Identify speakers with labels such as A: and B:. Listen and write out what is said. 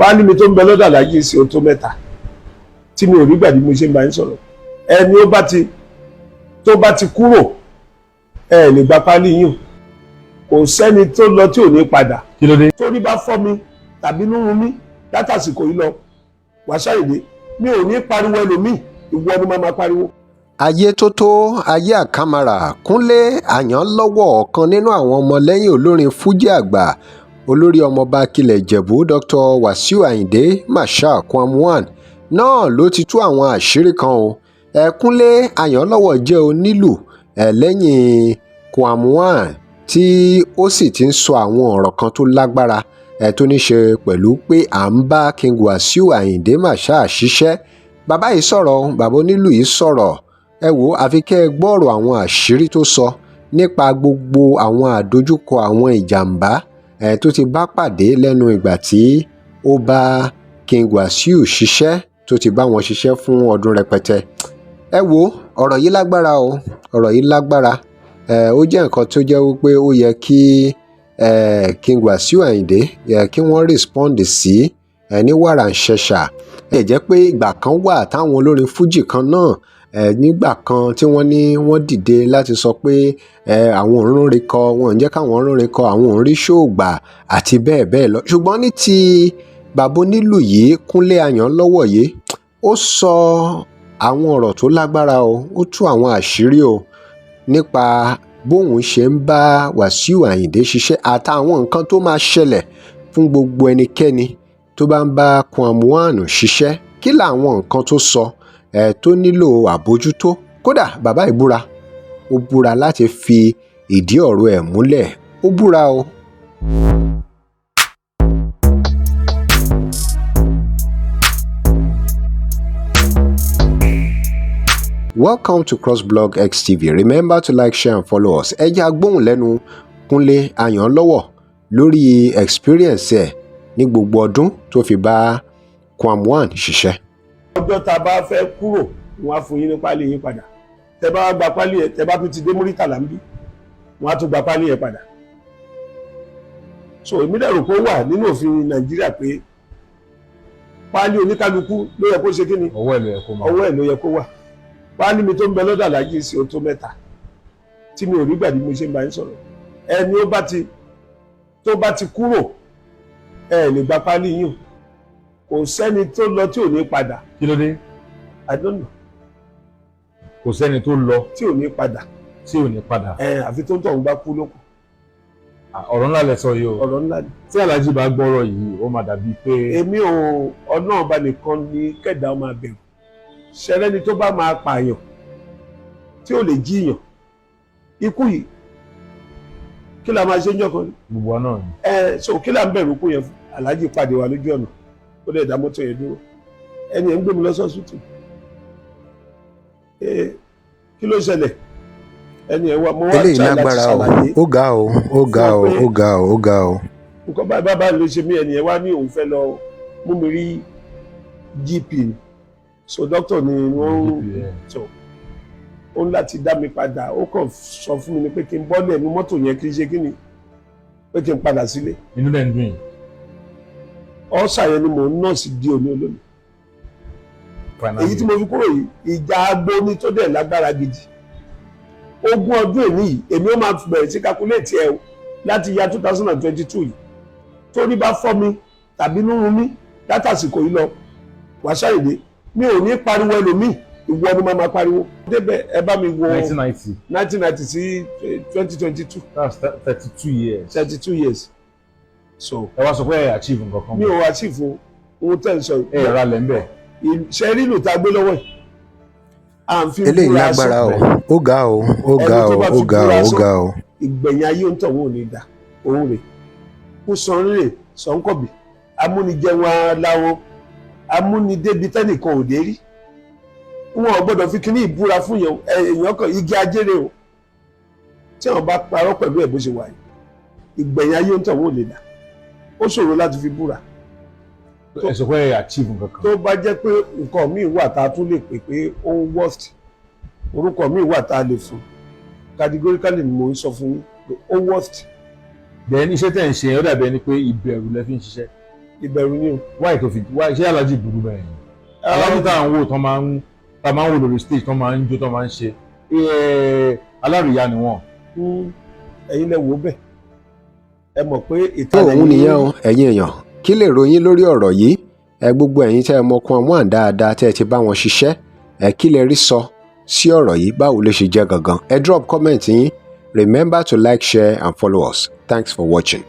A: páálí mi tó ń bẹ lọ́dọ̀ aláàjì sí o tó mẹ́ta tí mi ò rí gbà bí mo ṣe ń bá yín sọ̀rọ̀ ẹni tó bá ti kúrò ẹ lè gba páálí yín kò sẹ́ni tó lọ tí ò ní padà.
B: Kí ló dé?
A: torí bá fọ́ mi tàbí nínú mi látàsìkò yìí lọ Wasiu Ayinde mi ò ní pariwo ẹlòmíì ìwọ ni máa pariwo.
C: ayé tó tó ayé àkàmàrà Kúnlé Àyànlọ́wọ́ ọ̀kan nínú àwọn ọmọlẹ́yìn olórin fújì àgbà olórí ọmọọba kílẹ̀ ìjẹ̀bú Dr. Wasiu Ayinde Marshal Kwam1 náà ló ti tú àwọn àṣírí kan o. Kúnlé Àyànlọ́wọ́ jẹ́ onílù lẹ́yìn Kwam1 tí ó sì ti ń sọ àwọn ọ̀rọ̀ kan tó lágbára tó ní ṣe pẹ̀lú pé à ń bá King Wasiu Ayinde Marshal ṣiṣẹ́. Bàbá yìí sọ̀rọ̀, bàbá onílù yìí sọ̀rọ̀. Ẹ wò àfi kẹ́ ẹ gbọ́rọ̀ àwọn àṣírí tó sọ nípa gbogbo àwọn àdójúkọ àwọn ìjàmbá tó ti bá pàdé lẹ́nu ìgbà tí ó bá King Wasiu ṣiṣẹ́ tó ti bá wọn ṣiṣẹ́ fún ọdún rẹpẹtẹ. Ẹ wò ọ̀rọ̀ yìí lágbára o, ọ̀rọ̀ yìí lágbára. Ó jẹ́ nǹkan tó jẹ́ wípé ó yẹ kí King Wasiu Ayinde kí wọ́n respond sí ní wàrà ń ṣẹ̀ṣà. Ẹ jẹ́ pé ìgbà kan wà táwọn olórin fújì kan náà nígbà kan tí wọ́n ní wọ́n dìde láti sọ pé àwọn òǹrìn kọ wọn ò jẹ́ káwọn òǹrìn kọ àwọn òǹrí ṣòògbà àti bẹ́ẹ̀ bẹ́ẹ̀ lọ. Ṣùgbọ́n ní ti bàbá onílù yìí Kúnlé Àyànlọ́wọ́ yìí ó sọ àwọn ọ̀rọ̀ tó lágbára o, ó tú àwọn àṣírí o nípa bóun ṣe ń bá Wasiu Ayinde ṣiṣẹ́ àtàwọn nǹkan tó máa ṣẹlẹ̀ fún gbogbo ẹnikẹ́ni tó bá ń bá Kwam1 ṣiṣẹ́. Kí làwọn nǹkan tó sọ tó nílò àbójútó? Kódà bàbá ìbúra ó búra láti fi ìdí ọ̀rọ̀ ẹ̀ múlẹ̀, ó búra o. Welcome to crossblog XTV. Remember to like, share and follow us. Ẹ jẹ́ agbóhùn lẹ́nu Kúnlé Àyànlọ́wọ́ lórí experience ẹ̀ ní gbogbo ọdún tó fi bá Kwam1 ṣiṣẹ́.
A: ọjọ́ tá a bá fẹ́ kúrò wọ́n á fún yín ní pálí yín padà. Tẹ́ bá gba pálí ẹ̀ tẹ́ bá tún ti dé Muritala ń bí wọ́n á tún gba pálí ẹ̀ padà. So èmi dẹ̀ rò pé ó wà nínú òfin Nàìjíríà pé pálí oníkálukú ló yẹ kó ṣe kí ni?
B: Ọwọ́ ẹ̀ ló yẹ kó máa.
A: Ọwọ́ ẹ̀ ló yẹ kó wà. Páálí mi tó ń bẹ lọ́dọ̀ aláàjì sí o tó mẹ́ta tí mi ò rí gbà bí mo ṣe ń bá yín sọ̀rọ̀ ẹni tó bá ti kúrò ẹ lè gba páálí yín kò sẹ́ni tó lọ tí ò ní padà.
B: Kí ló dé?
A: I don't know.
B: Kò sẹ́ni tó lọ
A: tí ò ní padà.
B: tí ò ní padà.
A: Àfi tó ń tọ̀ ń bá kú lókun.
B: Ọ̀rọ̀ ńlá lẹ sọ yìí o.
A: Ọ̀rọ̀ ńlá ni.
B: Tí Alhaji bá gbọ́rọ̀ yìí ó máa dàbí pé.
A: Èmi ò ọ̀nà ọba nìkan ni kẹ̀dá máa bẹ̀rù ṣẹlẹ́ni tó bá máa pààyàn tí ò lè jíyàn ikú yìí kí la máa ṣe ń jọkan ni.
B: Gbogbo náà ni.
A: So kí la ń bẹ̀rù kú yẹn fún? Alhaji pàdé wa lójú ọ̀nà ó lè dá mọ́tò yẹn dúró ẹni ẹ̀ ń gbé mi lọ sọ́sùtù kí ló ṣẹlẹ̀ ẹni ẹ̀ wá mo wá ṣáà láti ṣàlàyé.
C: ó ga o ó ga o ó ga o ó ga o.
A: nǹkan báyìí bá ló ṣe mí ẹni ẹ̀ wá ní òun fẹ́ lọ mú mi rí GP ni so doctor ni wọ́n so ó ń láti dá mi padà ó kàn sọ fún mi ni pé kí n bọ́lẹ̀ ní mọ́tò yẹn kí n ṣe kí ni pé kí n padà sílé.
B: Inú lẹ́ ń dùn yìí.
A: ọ̀sà yẹn ni mò ń nọ́ọ̀sì di òní olómi. èyí tí mo fi kúrò yìí ìjà agbóni tó dẹ̀ lágbára gidi. ogún ọdún èmi yìí èmi ó máa bẹ̀rẹ̀ sí calculate ẹ̀ o láti ya 2022 yìí torí bá fọ́ mi tàbí nínú mi látàsìkò yìí lọ Wasiu Ayinde mi ò ní pariwo ẹlòmíì ìwọ ni máa pariwo. débẹ̀ ẹ bá mi wo 1990 sí 2022.
B: That's 32 years.
A: 32 years. So
B: ẹ wá sọ pé ẹ achieve nǹkan kan.
A: mi ò achieve ohun tẹ́ ń sọ.
B: ẹ ra lẹ́ ń bẹ̀.
A: ṣe rí ìlú tá a gbé lọ́wọ́ yìí. à ń fi
C: eléyìí lágbára o ó ga o ó ga o ó ga o ó ga o.
A: ìgbẹ̀yìn ayé ń tọ̀ wọ́n ò ní dà òun rè kó sanre sọ̀nkọ̀bì amúnijẹun aláwọ̀ amúnidébi tẹ́nìkan ò dé rí wọn ò gbọ́dọ̀ fi kíní ìbúra fún yẹn èèyàn kan igi ajére o tí wọn bá parọ́ pẹ̀lú ẹ̀ bó ṣe wà yìí ìgbẹ̀yìn ayé ń tọ̀ wọ́n ò lè dà ó ṣòro láti fi búra.
B: ẹ sọ pé ẹ achieve nǹkan kan.
A: tó bá jẹ́ pé nǹkan míì wà tá a tún lè pè pé ó worst orúkọ míì wà tá a lè fún categorically ni mo ń sọ fún yín pé ó worst.
B: bẹ́ẹ̀ ni iṣẹ́ tẹ̀ ń ṣe ó dàbí ẹni pé ìbẹ̀rù lẹ fi ń ṣiṣẹ́.
A: ìbẹ̀rù ni o.
B: wáyé tó fi wáyé ṣé alájì burú bẹ́ẹ̀ ni alájì tá à ń wò tán máa ń wò lórí stage tán máa ń jó tán máa ń ṣe alárìíyá ni wọ́n.
A: ẹ̀yin lẹ wò ó bẹ́ẹ̀ ẹ mọ̀ pé
C: tó òun nìyẹn o ẹ̀yin èèyàn kí lè ròyìn lórí ọ̀rọ̀ yìí ẹ gbogbo ẹ̀yin tẹ́ ẹ mọkàn wọn dáadáa tẹ́ ẹ ti bá wọn ṣiṣẹ́ ẹ kí lè rí sọ sí ọ̀rọ̀ yìí báwo ló ṣe jẹ́ gangan ẹ drop comment yín remember to like share and follow us thanks for watching.